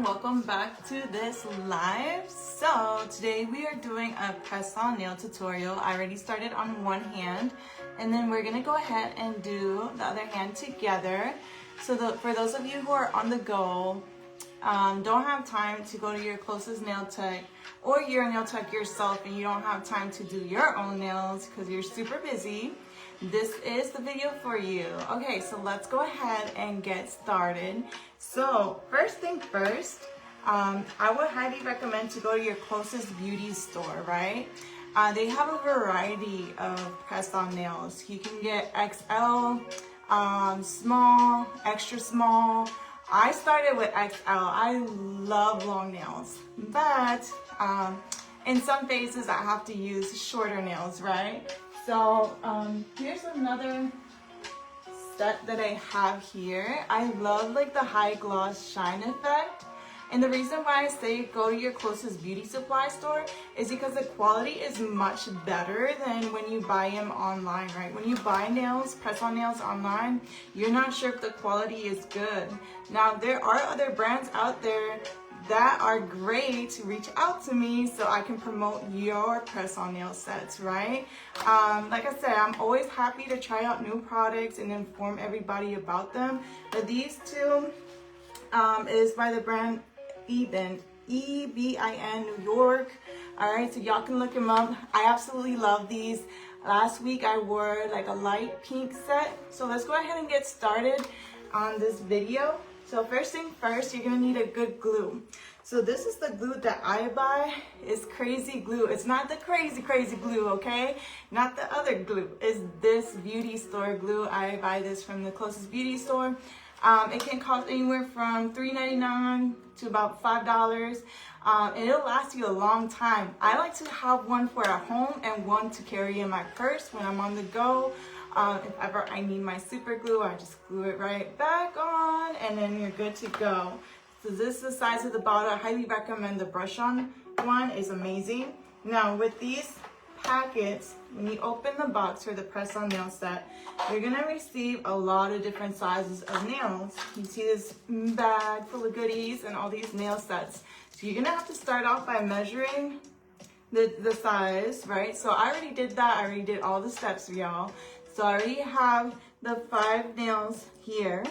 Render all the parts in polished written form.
everyone, welcome back to this live. So today we are doing a press-on nail tutorial. I already started on one hand and then we're gonna go ahead and do the other hand together. So for those of you who are on the go, don't have time to go to your closest nail tech, or you're a nail tech yourself and you don't have time to do your own nails because you're super busy, this is the video for you. Okay, so let's go ahead and get started. So first thing first, I would highly recommend to go to your closest beauty store, right? They have a variety of press-on nails. You can get XL, small, extra small. I started with XL. I love long nails, but in some phases I have to use shorter nails, right? So here's another set that I have here. I love like the high gloss shine effect. And the reason why I say go to your closest beauty supply store is because the quality is much better than when you buy them online, right? When you buy nails, press-on nails online, you're not sure if the quality is good. Now, there are other brands out there that are great. Reach out to me so I can promote your press-on nail sets, right? Like I said, I'm always happy to try out new products and inform everybody about them. But these two is by the brand Ebin, E-B-I-N, New York. All right, so y'all can look them up. I absolutely love these. Last week I wore like a light pink set. So let's go ahead and get started on this video. So first thing first, you're gonna need a good glue. So this is the glue that I buy. It's crazy glue. It's not the crazy glue, okay? Not the other glue. It's this beauty store glue. I buy this from the closest beauty store. It can cost anywhere from $3.99 to about $5. And it'll last you a long time. I like to have one for at home and one to carry in my purse when I'm on the go. If ever I need my super glue, I just glue it right back on and then you're good to go. So this is the size of the bottle. I highly recommend the brush-on one. It's amazing. Now with these packets, when you open the box for the press-on nail set, you're gonna receive a lot of different sizes of nails. You see this bag full of goodies and all these nail sets. So you're gonna have to start off by measuring the size, right? So I already did that. I already did all the steps for y'all. So I already have the 5 nails here.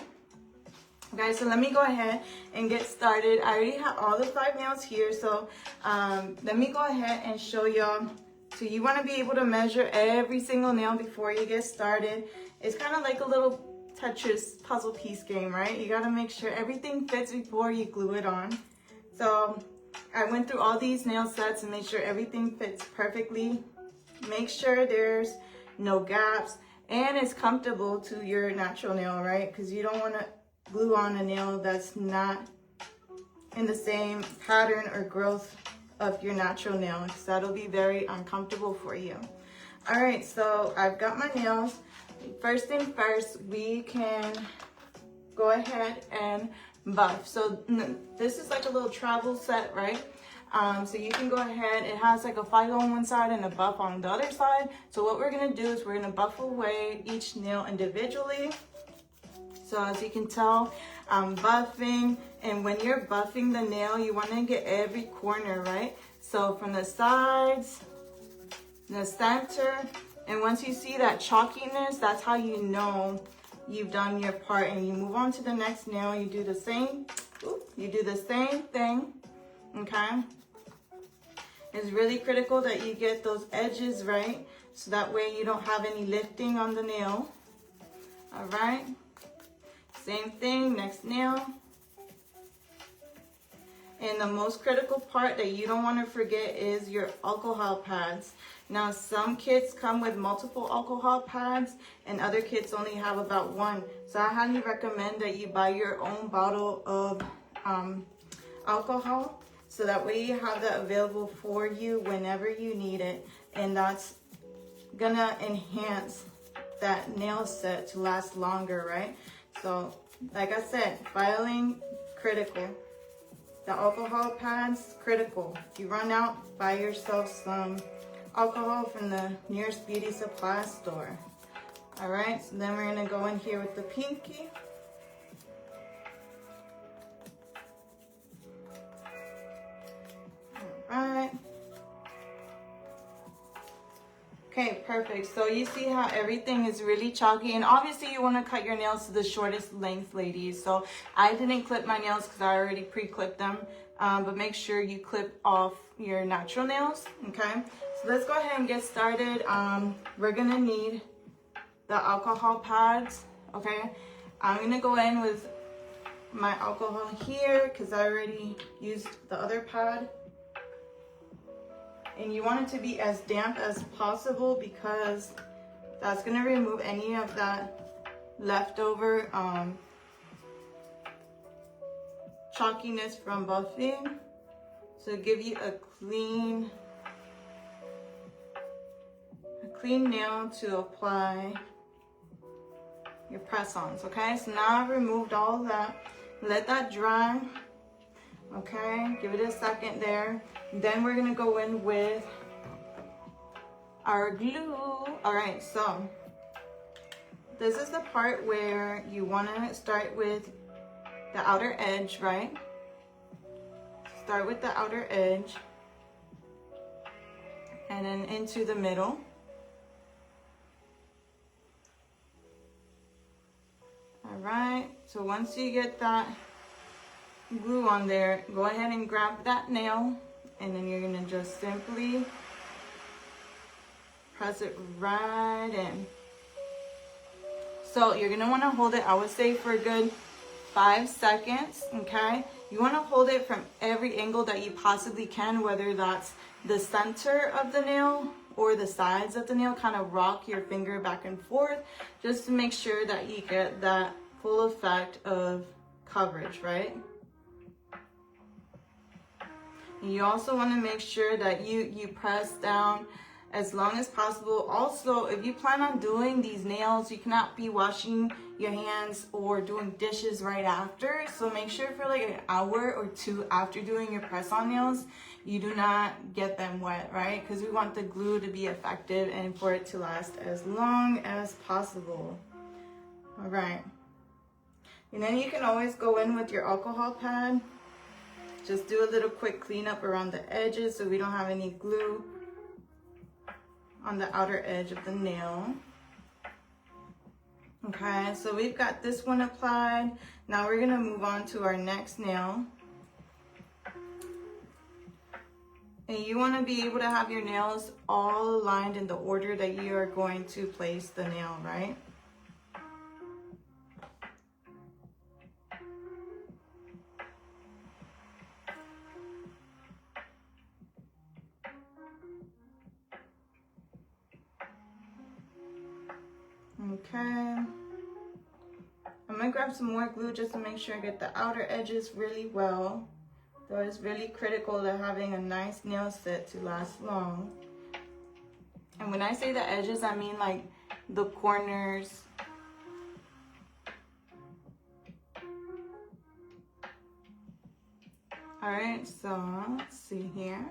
Okay, so let me go ahead and get started. I already have all the 5 nails here. So let me go ahead and show y'all. So you want to be able to measure every single nail before you get started. It's kind of like a little Tetris puzzle piece game, right? You got to make sure everything fits before you glue it on. So I went through all these nail sets and made sure everything fits perfectly. Make sure there's no gaps and it's comfortable to your natural nail, right? Because you don't want to glue on a nail that's not in the same pattern or growth of your natural nail, because that'll be very uncomfortable for you. All right, so I've got my nails. First thing first, we can go ahead and buff. So this is like a little travel set, right? So you can go ahead, it has like a file on one side and a buff on the other side. So what we're gonna do is we're gonna buff away each nail individually. So as you can tell, I'm buffing, and when you're buffing the nail, you wanna get every corner, right? So from the sides, the center, and once you see that chalkiness, that's how you know you've done your part. And you move on to the next nail, you do the same, thing, okay? It's really critical that you get those edges right, so that way you don't have any lifting on the nail. All right, same thing, next nail. And the most critical part that you don't want to forget is your alcohol pads. Now, some kits come with multiple alcohol pads and other kits only have about one. So I highly recommend that you buy your own bottle of alcohol, so that way you have that available for you whenever you need it. And that's gonna enhance that nail set to last longer, right? So like I said, filing, critical. The alcohol pads, critical. If you run out, buy yourself some alcohol from the nearest beauty supply store. All right, so then we're gonna go in here with the pinky. Okay, perfect. So you see how everything is really chalky, and obviously you want to cut your nails to the shortest length, ladies. So I didn't clip my nails because I already pre-clipped them, but make sure you clip off your natural nails, okay? So let's go ahead and get started. We're gonna need the alcohol pads, okay? I'm gonna go in with my alcohol here because I already used the other pad. And you want it to be as damp as possible because that's going to remove any of that leftover chalkiness from buffing. So give you a clean nail to apply your press-ons, okay? So now I've removed all of that. Let that dry. Okay, give it a second there. Then we're gonna go in with our glue. All right, so this is the part where you wanna start with the outer edge, right? Start with the outer edge and then into the middle. All right, so once you get that glue on there, go ahead and grab that nail, and then you're gonna just simply press it right in. So you're gonna want to hold it, I would say, for a good 5 seconds, okay? You want to hold it from every angle that you possibly can, whether that's the center of the nail or the sides of the nail. Kind of rock your finger back and forth just to make sure that you get that full effect of coverage, right? You also want to make sure that you press down as long as possible. Also, if you plan on doing these nails, you cannot be washing your hands or doing dishes right after. So make sure for like an hour or two after doing your press-on nails, you do not get them wet, right? Because we want the glue to be effective and for it to last as long as possible. All right. And then you can always go in with your alcohol pad. Just do a little quick cleanup around the edges so we don't have any glue on the outer edge of the nail. Okay, so we've got this one applied. Now we're gonna move on to our next nail. And you wanna be able to have your nails all aligned in the order that you are going to place the nail, right? Okay, I'm gonna grab some more glue just to make sure I get the outer edges really well. So it's really critical to having a nice nail set to last long. And when I say the edges, I mean like the corners. All right, so let's see here.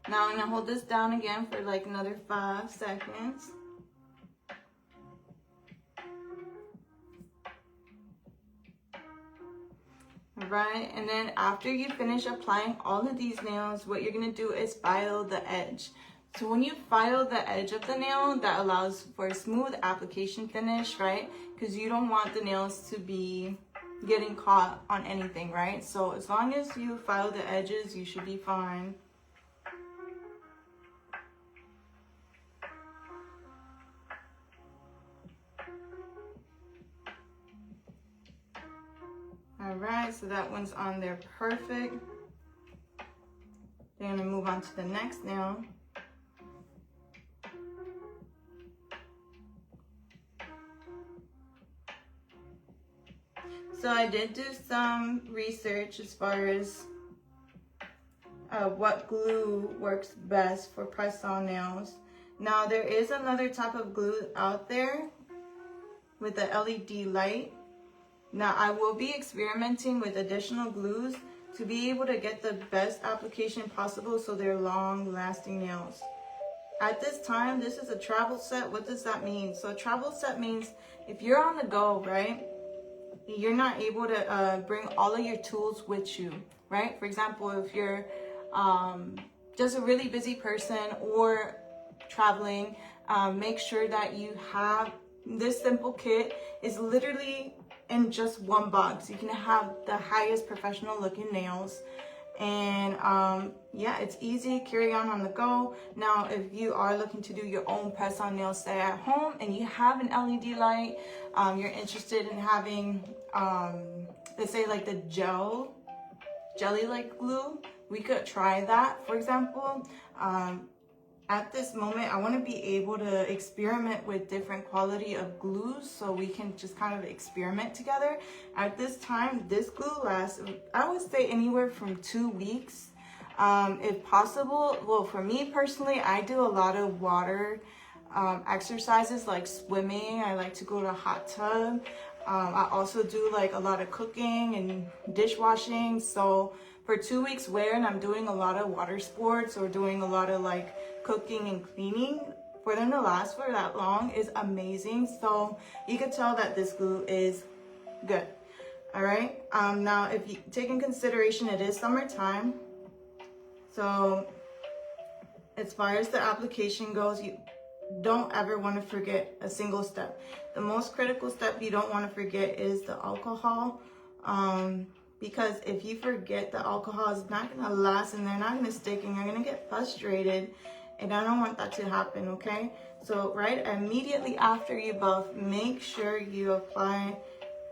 Now I'm gonna hold this down again for like another 5 seconds. Right, and then after you finish applying all of these nails, what you're gonna do is file the edge. So when you file the edge of the nail, that allows for a smooth application finish, right? Because you don't want the nails to be getting caught on anything, right? So as long as you file the edges, you should be fine. All right, so that one's on there perfect. Then I'm gonna move on to the next nail. So I did do some research as far as what glue works best for press-on nails. Now there is another type of glue out there with the LED light. Now I will be experimenting with additional glues to be able to get the best application possible so they're long-lasting nails. At this time, this is a travel set. What does that mean? So a travel set means if you're on the go, right? You're not able to bring all of your tools with you, right? For example, if you're just a really busy person or traveling, make sure that you have this simple kit. Is literally in just one box. You can have the highest professional looking nails. And yeah, it's easy, carry on the go. Now, if you are looking to do your own press-on nail set at home and you have an LED light, you're interested in having, let's say like the jelly-like glue, we could try that, for example. At this moment, I want to be able to experiment with different quality of glues so we can just kind of experiment together. At this time, this glue lasts, I would say, anywhere from 2 weeks. If possible, well, for me personally, I do a lot of water exercises like swimming. I like to go to a hot tub. I also do like a lot of cooking and dishwashing. So for 2 weeks when I'm doing a lot of water sports or doing a lot of like cooking and cleaning, for them to last for that long is amazing. So you can tell that this glue is good. All right. Now, if you take in consideration, it is summertime. So as far as the application goes, you don't ever want to forget a single step. The most critical step you don't want to forget is the alcohol. Because if you forget, the alcohol is not going to last and they're not going to stick and you're going to get frustrated. And I don't want that to happen, okay? So right immediately after you buff, make sure you apply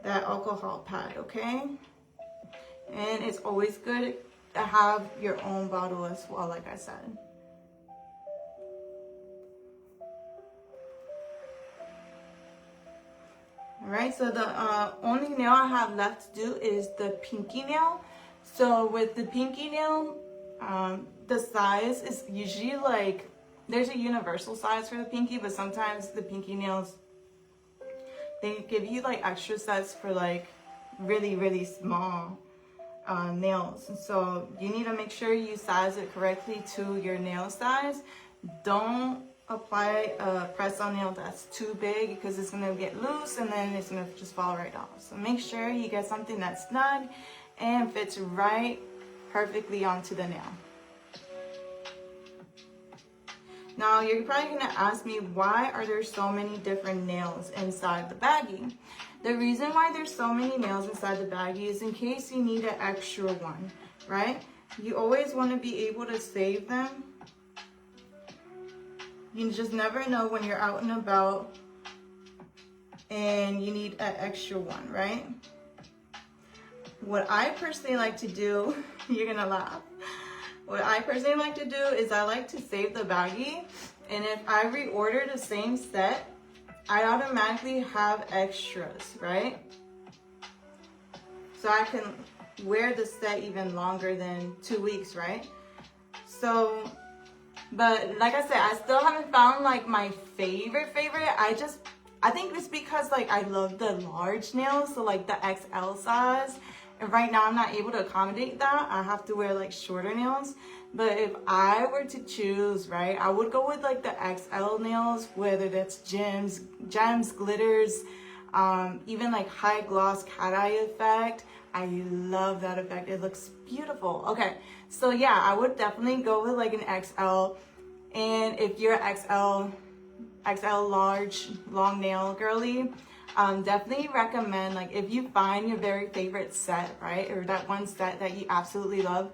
that alcohol pad, okay? And it's always good to have your own bottle as well, like I said. All right, so the only nail I have left to do is the pinky nail. So with the pinky nail, the size is usually like, there's a universal size for the pinky, but sometimes the pinky nails, they give you like extra sets for like really small nails. So you need to make sure you size it correctly to your nail size. Don't apply a press-on nail that's too big because it's gonna get loose and then it's gonna just fall right off. So make sure you get something that's snug and fits right perfectly onto the nail. Now, you're probably gonna ask me, why are there so many different nails inside the baggie? The reason why there's so many nails inside the baggie is in case you need an extra one, right? You always wanna be able to save them. You just never know when you're out and about and you need an extra one, right? What I personally like to do, you're gonna laugh. What I personally like to do is I like to save the baggie, and if I reorder the same set, I automatically have extras, right? So I can wear the set even longer than 2 weeks, right? So, but like I said, I still haven't found like my favorite. I think it's because like I love the large nails, so like the XL size. And right now I'm not able to accommodate that. I have to wear like shorter nails. But if I were to choose, right, I would go with like the XL nails, whether that's gems, glitters, even like high gloss cat eye effect. I love that effect. It looks beautiful. Okay, so yeah, I would definitely go with like an XL. And if you're XL large, long nail girly, definitely recommend, like if you find your very favorite set, right, or that one set that you absolutely love,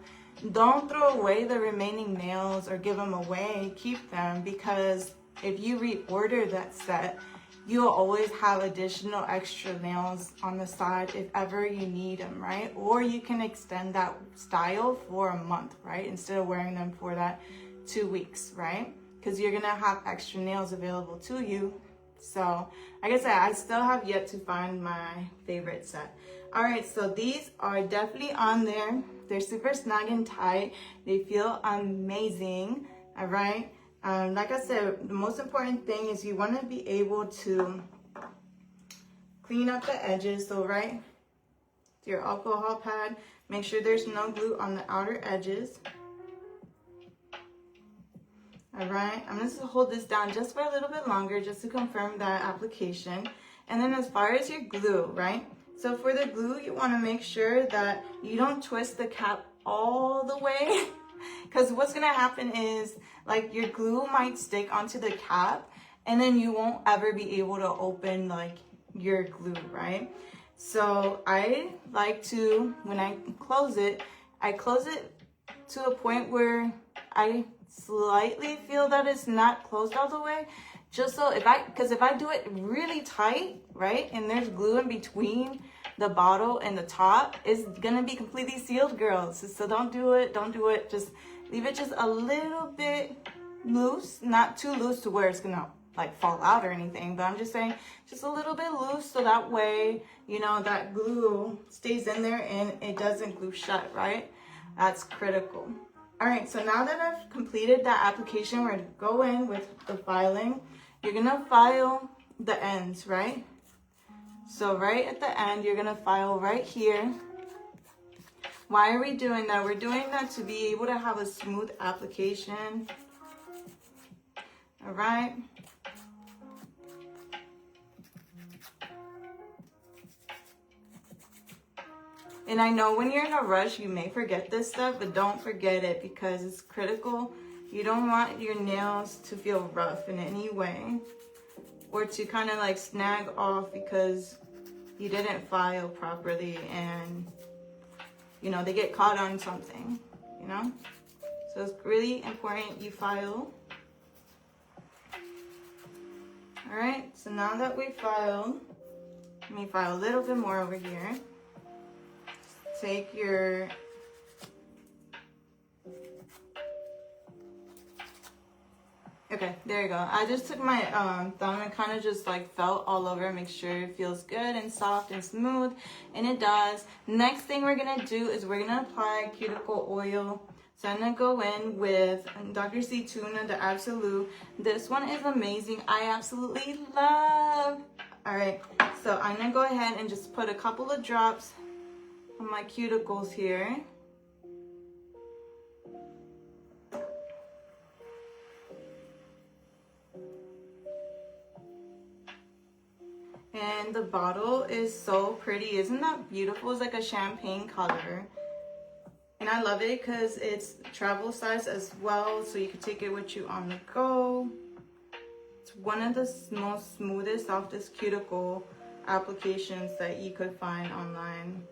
don't throw away the remaining nails or give them away. Keep them, because if you reorder that set, you'll always have additional extra nails on the side if ever you need them, right? Or you can extend that style for a month, right, instead of wearing them for that 2 weeks, right? Because you're gonna have extra nails available to you. So like I said, I still have yet to find my favorite set. All right, so these are definitely on there. They're super snug and tight. They feel amazing. All right. Like I said, the most important thing is you want to be able to clean up the edges. So right, your alcohol pad, make sure there's no glue on the outer edges. All right, I'm just gonna hold this down just for a little bit longer just to confirm that application. And then as far as your glue, right? So for the glue, you wanna make sure that you don't twist the cap all the way, because what's gonna happen is like your glue might stick onto the cap and then you won't ever be able to open like your glue, right? So I like to, when I close it to a point where I slightly feel that it's not closed all the way, just so because if I do it really tight, right, and there's glue in between the bottle and the top, it's gonna be completely sealed, girls. So don't do it, just leave it just a little bit loose, not too loose to where it's gonna like fall out or anything, but I'm just saying just a little bit loose, so that way, you know, that glue stays in there and it doesn't glue shut, right? That's critical. All right, so now that I've completed that application, we're gonna go in with the filing. You're gonna file the ends, right? So right at the end, you're gonna file right here. Why are we doing that? We're doing that to be able to have a smooth application. All right. And I know when you're in a rush, you may forget this stuff, but don't forget it because it's critical. You don't want your nails to feel rough in any way or to kind of like snag off because you didn't file properly and, you know, they get caught on something, you know? So it's really important you file. All right, so now that we filed, let me file a little bit more over here. Take your okay, there you go. I just took my thumb and kind of just like felt all over, make sure it feels good and soft and smooth, and it does. Next thing we're gonna do is we're gonna apply cuticle oil. So I'm gonna go in with Dr. C Tuna, the Absolute. This one is amazing. I absolutely love. All right, so I'm gonna go ahead and just put a couple of drops on my cuticles here. And the bottle is so pretty. Isn't that beautiful? It's like a champagne color. And I love it because it's travel size as well, so you can take it with you on the go. It's one of the most smoothest, softest cuticle applications that you could find online.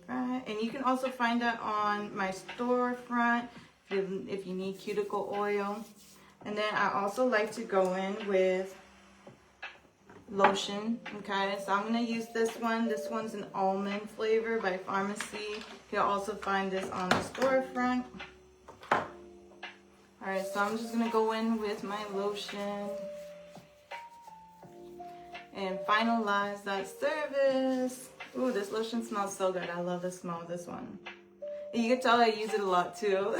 Right. And you can also find that on my storefront if you need cuticle oil. And then I also like to go in with lotion. Okay, so I'm gonna use this one. This one's an almond flavor by Pharmacy. You'll also find this on the storefront. All right, so I'm just gonna go in with my lotion and finalize that service. Ooh, this lotion smells so good. I love the smell of this one. And you can tell I use it a lot too.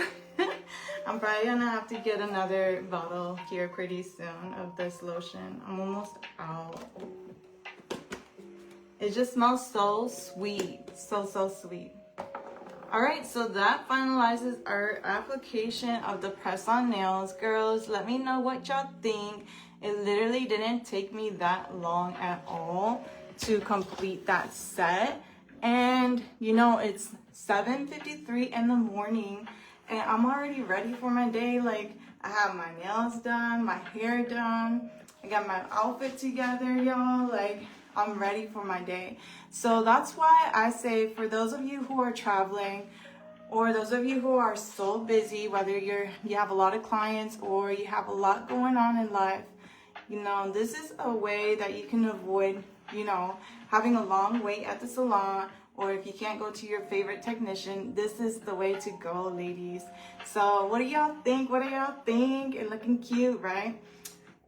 I'm probably gonna have to get another bottle here pretty soon of this lotion. I'm almost out. It just smells so sweet. So sweet. All right, so that finalizes our application of the press-on nails. Girls, let me know what y'all think. It literally didn't take me that long at all to complete that set. And you know, it's 7:53 in the morning and I'm already ready for my day. Like, I have my nails done, my hair done, I got my outfit together, y'all. Like, I'm ready for my day. So that's why I say, for those of you who are traveling or those of you who are so busy, whether you have a lot of clients or you have a lot going on in life, you know, this is a way that you can avoid, you know, having a long wait at the salon, or if you can't go to your favorite technician, this is the way to go, ladies. So what do y'all think? What do y'all think? It's looking cute, right?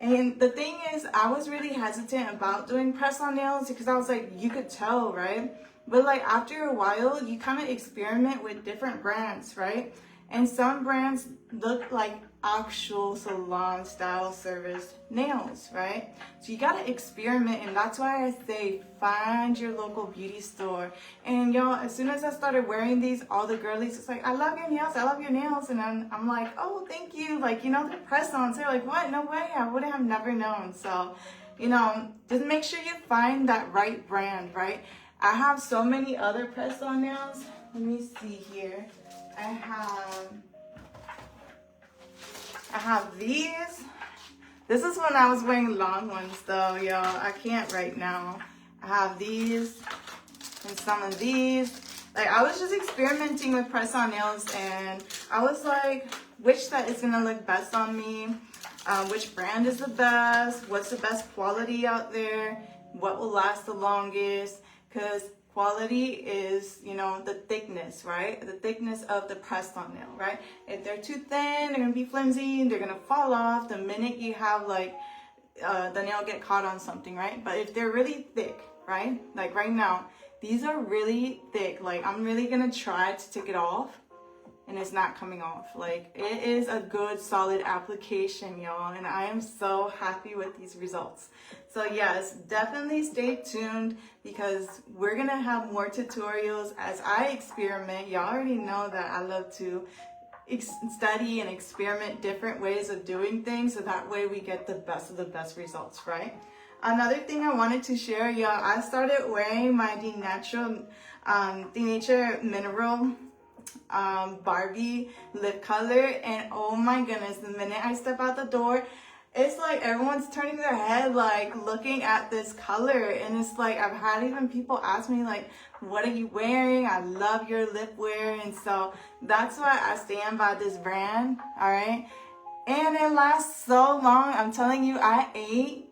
And the thing is, I was really hesitant about doing press-on nails because I was like, you could tell, right? But like after a while, you kind of experiment with different brands, right? And some brands look like actual salon style service nails, right? So you gotta experiment, and that's why I say find your local beauty store. And y'all, as soon as I started wearing these, all the girlies was like, I love your nails, I love your nails. And I'm like, oh, thank you. Like, you know, they're press-ons. They're like, what? No way, I would have never known. So, you know, just make sure you find that right brand, right? I have so many other press-on nails. Let me see here. I have these. This is when I was wearing long ones though, y'all. I can't right now. I have these and some of these. Like, I was just experimenting with press-on nails, and I was like, which set is gonna look best on me? Which brand is the best? What's the best quality out there? What will last the longest? Because quality is, you know, the thickness, right? The thickness of the press-on nail, right? If they're too thin, they're gonna be flimsy, they're gonna fall off the minute you have like the nail get caught on something, right? But if they're really thick, right? Like right now, these are really thick. Like, I'm really gonna try to take it off, and it's not coming off. Like, it is a good solid application, y'all, and I am so happy with these results. So yes, definitely stay tuned, because we're gonna have more tutorials as I experiment. Y'all already know that I love to study and experiment different ways of doing things, so that way we get the best of the best results, right? Another thing I wanted to share, y'all, I started wearing my Denature Mineral Barbie lip color, and oh my goodness, the minute I step out the door, it's like everyone's turning their head, like looking at this color. And it's like, I've had even people ask me like, what are you wearing? I love your lip wear. And so that's why I stand by this brand, all right? And it lasts so long. I'm telling you, I ate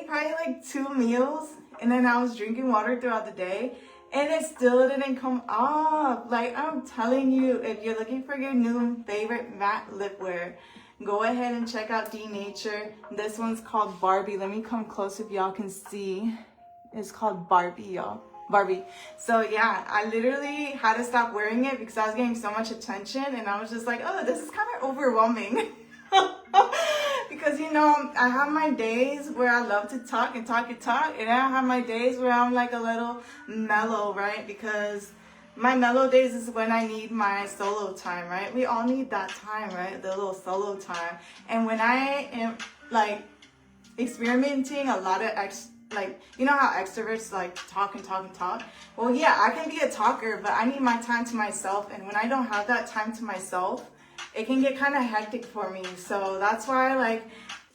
probably like 2 meals, and then I was drinking water throughout the day, and it still didn't come off. Like, I'm telling you, if you're looking for your new favorite matte lip wear, go ahead and check out Denature. This one's called Barbie. Let me come close if y'all can see. It's called Barbie, y'all. Barbie. So yeah, I literally had to stop wearing it because I was getting so much attention, and I was just like, oh, this is kind of overwhelming. Because, you know, I have my days where I love to talk and talk and talk, and I have my days where I'm like a little mellow, right? Because my mellow days is when I need my solo time, right? We all need that time, right? The little solo time. And when I am like experimenting a lot of like, you know how extroverts like talk and talk and talk? Well, yeah, I can be a talker, but I need my time to myself. And when I don't have that time to myself, it can get kind of hectic for me. So that's why, like,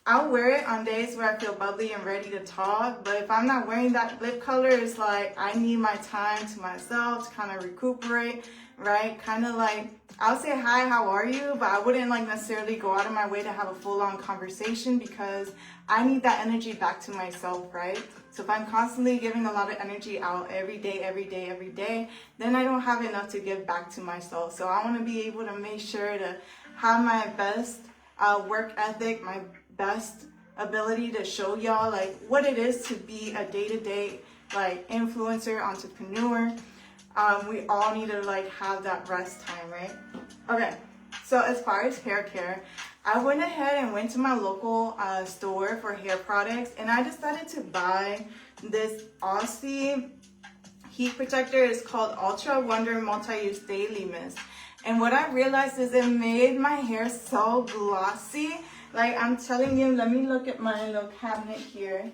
I'll wear it on days where I feel bubbly and ready to talk. But if I'm not wearing that lip color, it's like I need my time to myself to kind of recuperate, right? Kind of like, I'll say hi, how are you? But I wouldn't like necessarily go out of my way to have a full-on conversation, because I need that energy back to myself, right? So if I'm constantly giving a lot of energy out every day, then I don't have enough to give back to myself. So I want to be able to make sure to have my best work ethic, my best ability to show y'all like what it is to be a day-to-day like influencer, entrepreneur. We all need to like have that rest time, right? Okay, so as far as hair care, I went ahead and went to my local store for hair products, and I decided to buy this Aussie heat protector. It's called Ultra Wonder Multi-Use Daily Mist. And what I realized is it made my hair so glossy. Like, I'm telling you, let me look at my little cabinet here.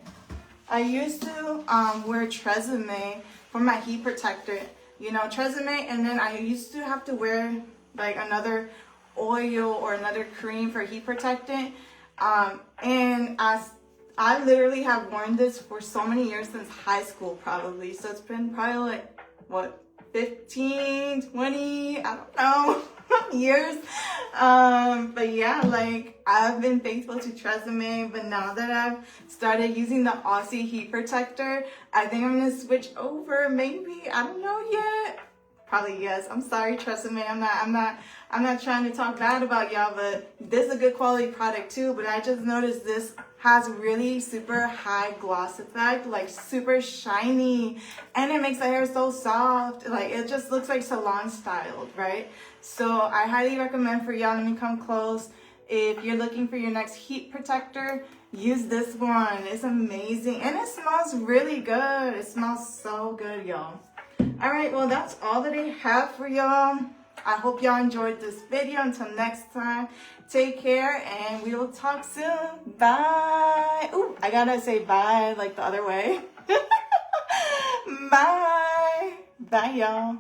I used to wear Tresemme for my heat protector. You know, Tresemme, and then I used to have to wear like another oil or another cream for heat protectant. And I literally have worn this for so many years, since high school probably. So it's been probably like, what, 15, 20, I don't know, years. But yeah, like, I've been faithful to Tresemme, but now that I've started using the Aussie heat protector, I think I'm gonna switch over, maybe, I don't know yet. Probably yes. I'm sorry, Tresemme. I'm not trying to talk bad about y'all, but this is a good quality product too. But I just noticed this has really super high gloss effect, like super shiny, and it makes the hair so soft. Like, it just looks like salon styled, right? So I highly recommend for y'all. Let me come close. If you're looking for your next heat protector, use this one. It's amazing, and it smells really good. It smells so good, y'all. All right, well, that's all that I have for y'all. I hope y'all enjoyed this video. Until next time, take care, and we will talk soon. Bye. Ooh, I gotta say bye like the other way. Bye. Bye, y'all.